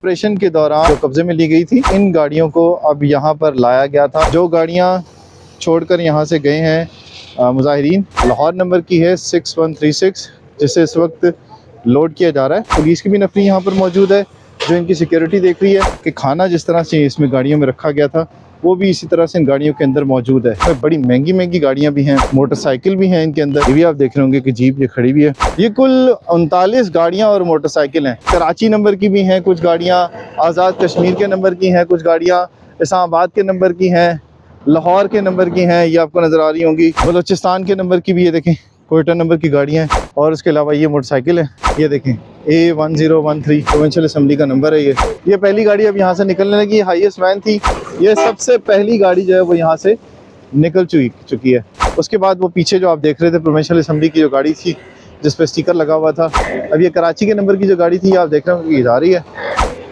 Operation के दौरान जो कब्जे में ली गई थी, इन गाड़ियों को अब यहाँ पर लाया गया था। जो गाड़ियाँ छोड़कर यहाँ से गए हैं मुजाहिरीन, लाहौर नंबर की है 6136, जिसे इस वक्त लोड किया जा रहा है। पुलिस की भी नफरी यहाँ पर मौजूद है जो इनकी सिक्योरिटी देख रही है कि खाना जिस तरह से इसमें गाड़ियों में रखा गया था वो भी इसी तरह से इन गाड़ियों के अंदर मौजूद है। बड़ी महंगी गाड़ियाँ भी हैं, मोटरसाइकिल भी हैं इनके अंदर। ये भी आप देख रहे होंगे कि जीप ये खड़ी भी है। ये कुल 39 गाड़ियाँ और मोटरसाइकिल हैं। कराची नंबर की भी हैं कुछ गाड़ियाँ, आज़ाद कश्मीर के नंबर की हैं कुछ गाड़ियाँ, इस्लामाबाद के नंबर की हैं, लाहौर के नंबर की हैं, ये आपको नज़र आ रही होंगी, बलूचिस्तान के नंबर की भी ये देखें, कोयटा नंबर की गाड़ियाँ हैं। और उसके अलावा ये मोटरसाइकिल है, ये देखें A1013 प्रोविंशियल असम्बली का नंबर है। ये पहली गाड़ी अब यहाँ से निकलने लगी, हाईएस्ट वैन थी ये, सबसे पहली गाड़ी जो है वो यहाँ से निकल चुकी है। उसके बाद वो पीछे जो आप देख रहे थे प्रोविंशियल असम्बली की जो गाड़ी थी जिस पे स्टिकर लगा हुआ था, अब ये कराची के नंबर की जो गाड़ी थी आप देख रहे हो कि जा रही है।